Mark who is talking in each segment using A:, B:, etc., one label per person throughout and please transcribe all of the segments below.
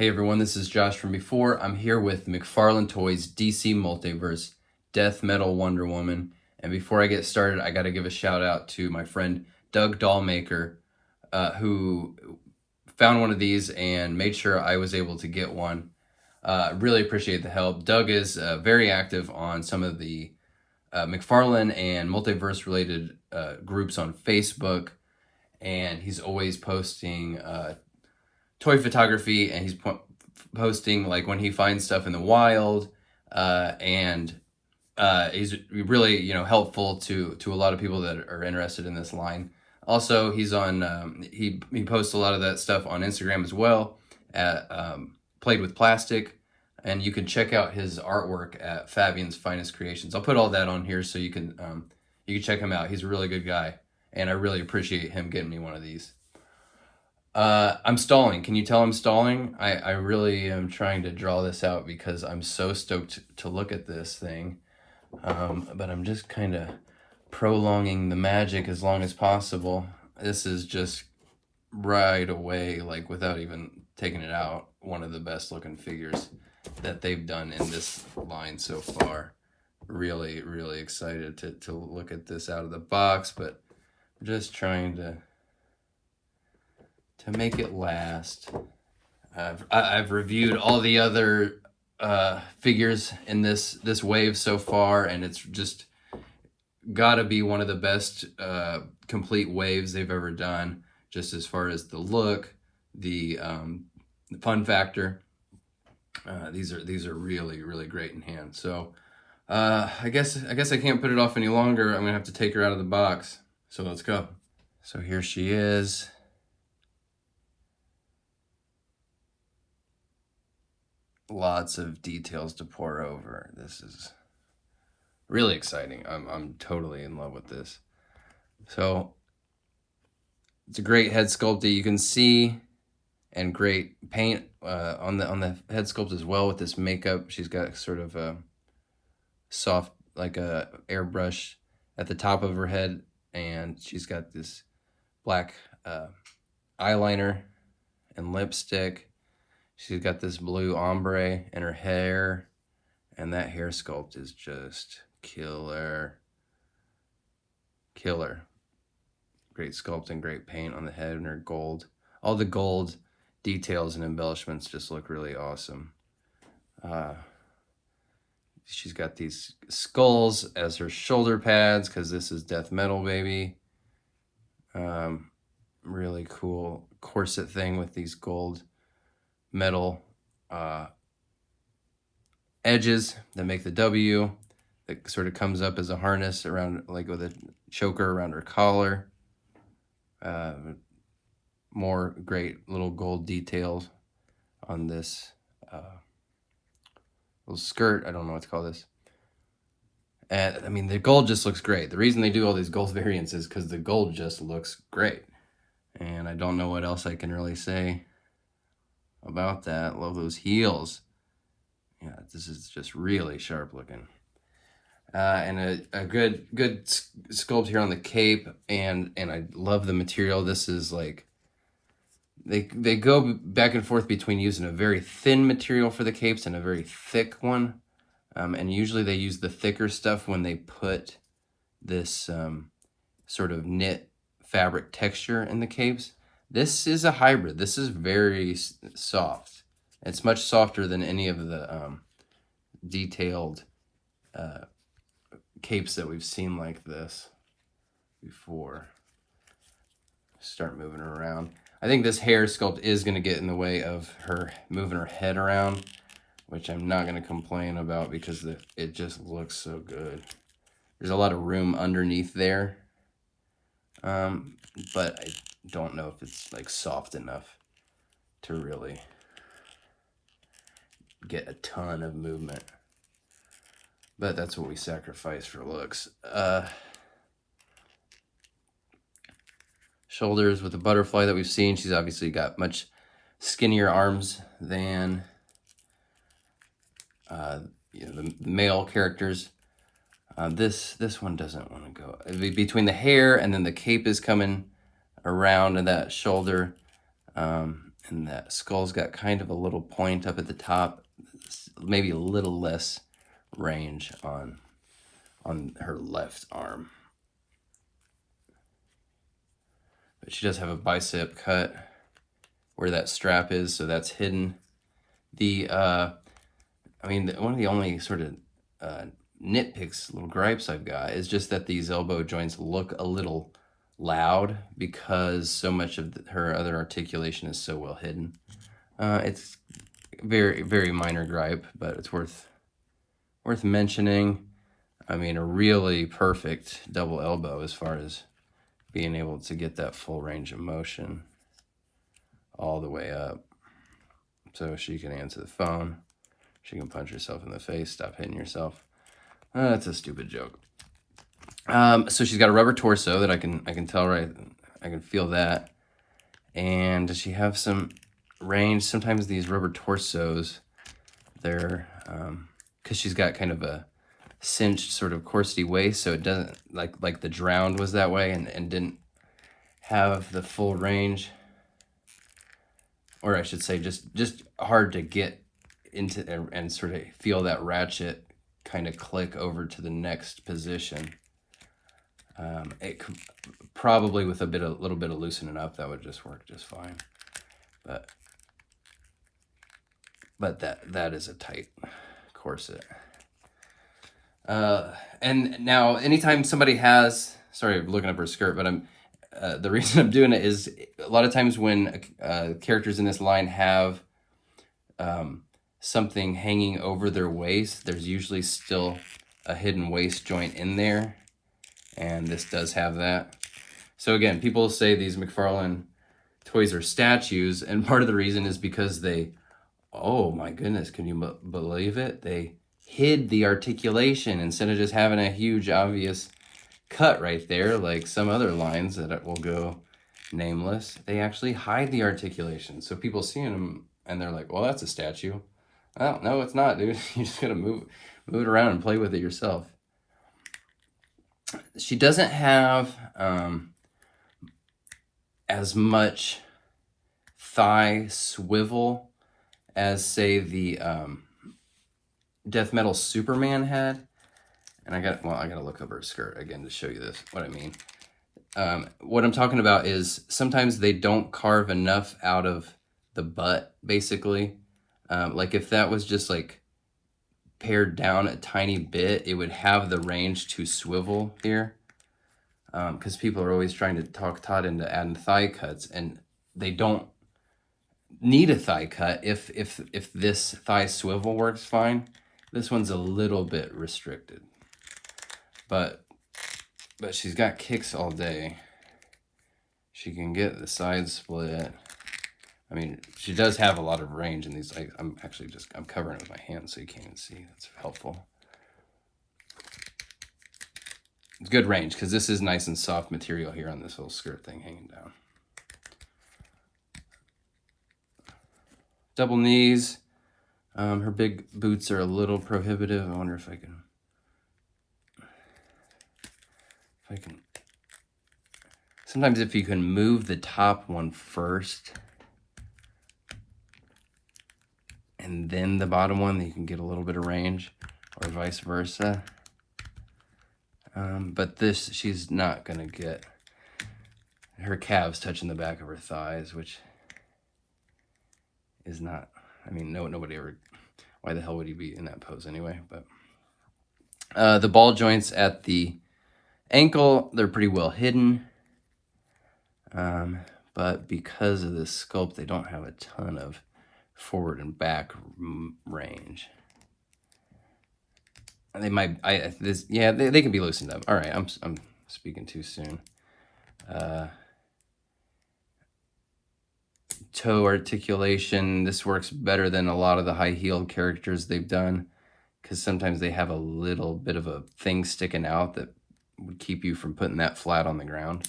A: Hey everyone, this is Josh from before. I'm here with McFarlane Toys DC Multiverse Death Metal Wonder Woman. And before I get started, I got to give a shout out to my friend Doug Dollmaker, who found one of these and made sure I was able to get one. Really appreciate the help. Doug is very active on some of the McFarlane and multiverse related groups on Facebook, and he's always posting toy photography, and he's posting like when he finds stuff in the wild, and he's really helpful to a lot of people that are interested in this line. Also, he's on he posts a lot of that stuff on Instagram as well at Played with Plastic, and you can check out his artwork at Fabian's Finest Creations. I'll put all that on here so you can check him out. He's a really good guy, and I really appreciate him getting me one of these. I'm stalling. Can you tell I'm stalling? I really am trying to draw this out because I'm so stoked to look at this thing. But I'm just kind of prolonging the magic as long as possible. This is just right away, like without even taking it out, one of the best looking figures that they've done in this line so far. Really, really excited to look at this out of the box, but I'm just trying to make it last. I've reviewed all the other figures in this wave so far, and it's just gotta be one of the best complete waves they've ever done, just as far as the look, the fun factor. These are really, really great in hand. So I guess I can't put it off any longer. I'm gonna have to take her out of the box. So let's go. So here she is. Lots of details to pour over. This is really exciting. I'm totally in love with this. So it's a great head sculpt that you can see, and great paint on the head sculpt as well with this makeup. She's got sort of a soft, like a airbrush at the top of her head, and she's got this black eyeliner and lipstick. She's got this blue ombre in her hair, and that hair sculpt is just killer. Killer. Great sculpt and great paint on the head and her gold. All the gold details and embellishments just look really awesome. She's got these skulls as her shoulder pads because this is death metal, baby. Really cool corset thing with these gold metal edges that make the W, that sort of comes up as a harness around, like with a choker around her collar. More great little gold details on this little skirt. I don't know what to call this. And I mean, the gold just looks great. The reason they do all these gold variants is because the gold just looks great. And I don't know what else I can really say about that. Love those heels. Yeah, this is just really sharp looking. And a good sculpt here on the cape, and I love the material. This is like, they go back and forth between using a very thin material for the capes and a very thick one. And usually they use the thicker stuff when they put this sort of knit fabric texture in the capes. This is a hybrid. This is very soft. It's much softer than any of the detailed capes that we've seen like this before. Start moving her around. I think this hair sculpt is going to get in the way of her moving her head around, which I'm not going to complain about because it just looks so good. There's a lot of room underneath there, but I don't know if it's like soft enough to really get a ton of movement. But that's what we sacrifice for looks. Shoulders with the butterfly that we've seen. She's obviously got much skinnier arms than the male characters. This one doesn't want to go. Between the hair and then the cape is coming around and that shoulder, and And that skull's got kind of a little point up at the top, maybe a little less range on her left arm. But she does have a bicep cut where that strap is, so that's hidden. One of the only sort of nitpicks, little gripes I've got is just that these elbow joints look a little loud because so much of her other articulation is so well hidden. It's very, very minor gripe, but it's worth mentioning. I mean, a really perfect double elbow as far as being able to get that full range of motion all the way up. So she can answer the phone. She can punch herself in the face, stop hitting yourself. That's a stupid joke. So she's got a rubber torso that I can tell right. I can feel that. And does she have some range? Sometimes these rubber torsos, they're because she's got kind of a cinched sort of corsety waist, so it doesn't like the Drowned was that way and didn't have the full range. Or I should say just hard to get into and sort of feel that ratchet kind of click over to the next position. It could, probably with a little bit of loosening up, that would just work just fine. But that is a tight corset. And now anytime somebody has, sorry, I'm looking up her skirt, but the reason I'm doing it is a lot of times when characters in this line have something hanging over their waist, there's usually still a hidden waist joint in there, and this does have that. So again, people say these McFarlane toys are statues, and part of the reason is because they, oh my goodness, can you believe it? They hid the articulation instead of just having a huge obvious cut right there like some other lines that will go nameless. They actually hide the articulation, so people seeing them and they're like, well, that's a statue. Oh, no, it's not, dude. You just gotta move it around and play with it yourself. She doesn't have as much thigh swivel as, say, the Death Metal Superman had. And I gotta look over her skirt again to show you this, what I mean. What I'm talking about is sometimes they don't carve enough out of the butt, basically. Like if that was just like pared down a tiny bit, it would have the range to swivel here. Because people are always trying to talk Todd into adding thigh cuts, and they don't need a thigh cut if this thigh swivel works fine. This one's a little bit restricted. But she's got kicks all day. She can get the side split. I mean, she does have a lot of range in these. I'm covering it with my hand so you can't even see. That's helpful. It's good range because this is nice and soft material here on this little skirt thing hanging down. Double knees. Her big boots are a little prohibitive. I wonder if I can. Sometimes if you can move the top one first and then the bottom one, you can get a little bit of range, or vice versa. But this, she's not gonna get her calves touching the back of her thighs, which is not, I mean, nobody ever, why the hell would you be in that pose anyway? But the ball joints at the ankle, they're pretty well hidden. But because of this sculpt, they don't have a ton of forward and back range. They might, they can be loosened up. All right, I'm speaking too soon. Toe articulation, this works better than a lot of the high-heeled characters they've done, because sometimes they have a little bit of a thing sticking out that would keep you from putting that flat on the ground.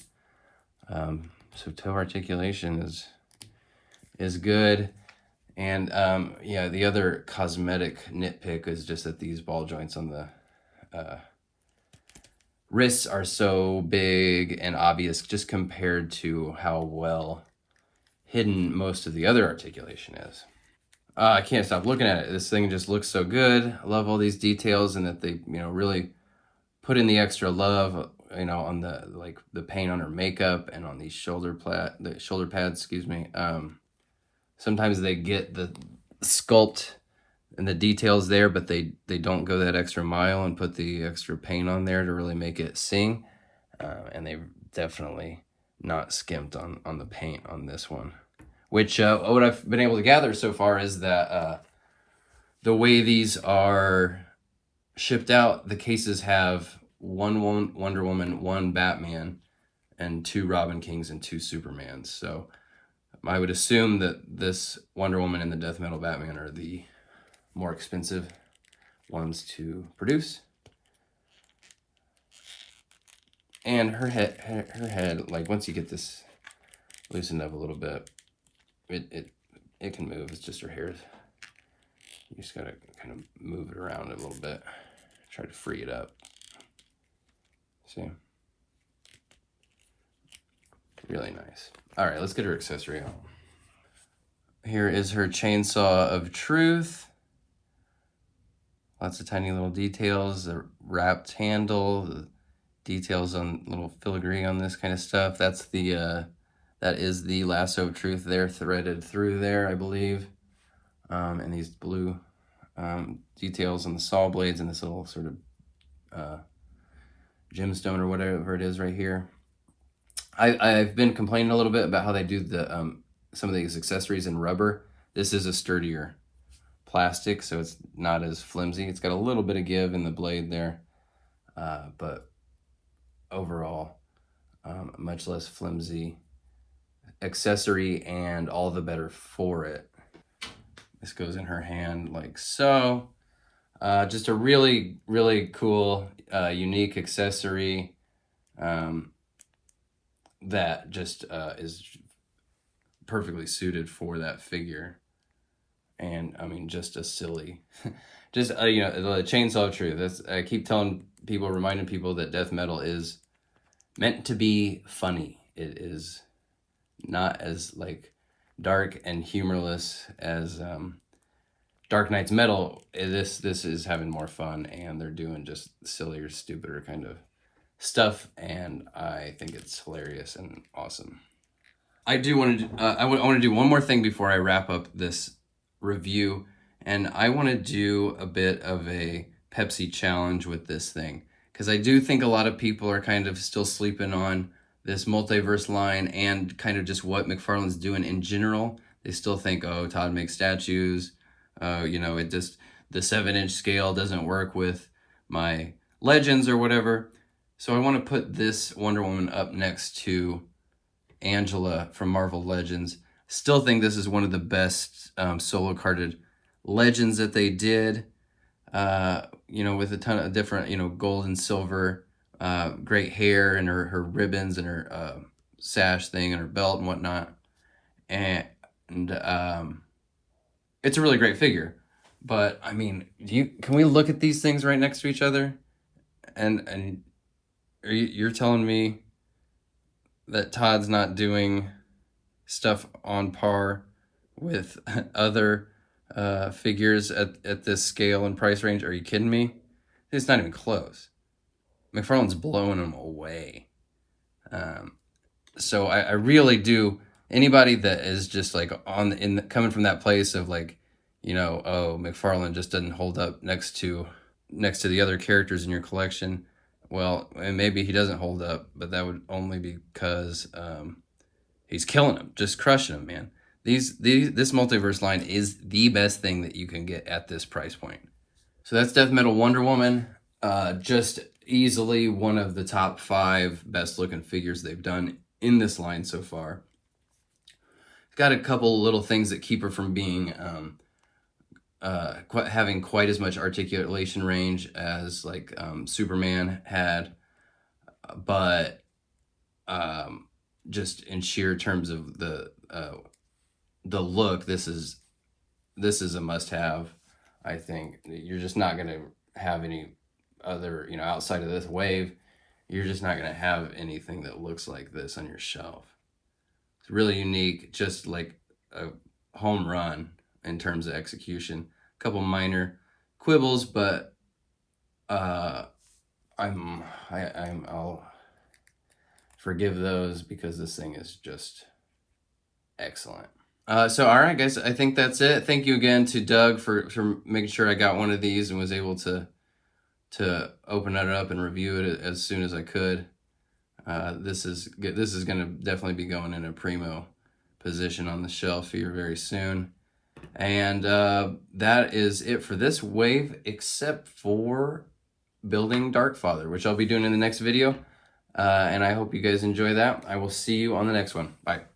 A: So toe articulation is good. And yeah, the other cosmetic nitpick is just that these ball joints on the wrists are so big and obvious just compared to how well hidden most of the other articulation is. I can't stop looking at it. This thing just looks so good. I love all these details, and that they, really put in the extra love, on the paint on her makeup and on these the shoulder pads, excuse me. Sometimes they get the sculpt and the details there, but they don't go that extra mile and put the extra paint on there to really make it sing. And they've definitely not skimped on the paint on this one. Which, what I've been able to gather so far is that the way these are shipped out, the cases have one Wonder Woman, one Batman, and 2 Robin Kings and 2 Supermans. So I would assume that this Wonder Woman and the Death Metal Batman are the more expensive ones to produce. And her head, like once you get this loosened up a little bit, it can move. It's just her hair. You just gotta kind of move it around a little bit. Try to free it up. See? Really nice. All right, let's get her accessory on. Here is her chainsaw of truth. Lots of tiny little details, the wrapped handle, the details on little filigree on this kind of stuff. That's the that is the lasso of truth there, threaded through there, I believe. And these blue details on the saw blades and this little sort of gemstone or whatever it is right here. I've been complaining a little bit about how they do the some of these accessories in rubber. This is a sturdier plastic, so it's not as flimsy. It's got a little bit of give in the blade there, but overall, much less flimsy accessory, and all the better for it. This goes in her hand like so. Just a really, really cool, unique accessory that just is perfectly suited for that figure. And I mean, just a silly, just, the chainsaw of truth. I keep reminding people that death metal is meant to be funny. It is not as dark and humorless as Dark Knight's metal. This is having more fun, and they're doing just sillier, stupider kind of stuff, and I think it's hilarious and awesome. I do want to I want to do one more thing before I wrap up this review, and I want to do a bit of a Pepsi challenge with this thing, because I do think a lot of people are kind of still sleeping on this multiverse line and kind of just what McFarlane's doing in general. They still think, oh, Todd makes statues. It just, the 7-inch scale doesn't work with my Legends or whatever. So I want to put this Wonder Woman up next to Angela from Marvel Legends. Still think this is one of the best solo carded Legends that they did. With a ton of different, gold and silver, great hair, and her ribbons and her sash thing and her belt and whatnot. And it's a really great figure. But I mean, can we look at these things right next to each other? And you're telling me that Todd's not doing stuff on par with other figures at this scale and price range? Are you kidding me? It's not even close. McFarlane's blowing them away. So I really do. Anybody that is just coming from that place of McFarlane just doesn't hold up next to the other characters in your collection. Well, and maybe he doesn't hold up, but that would only be because he's killing them, just crushing them, man. This multiverse line is the best thing that you can get at this price point. So that's Death Metal Wonder Woman. Just easily one of the top 5 best looking figures they've done in this line so far. It's got a couple little things that keep her from being having quite as much articulation range as Superman had, but just in sheer terms of the look, this is a must-have. I think you're just not going to have any other, outside of this wave, you're just not going to have anything that looks like this on your shelf. It's really unique, just like a home run in terms of execution. A couple minor quibbles, but I'll forgive those because this thing is just excellent. So all right, guys, I think that's it. Thank you again to Doug for making sure I got one of these and was able to open it up and review it as soon as I could. This is gonna definitely be going in a primo position on the shelf here very soon. And that is it for this wave, except for building Darkfather, which I'll be doing in the next video. And I hope you guys enjoy that. I will see you on the next one. Bye.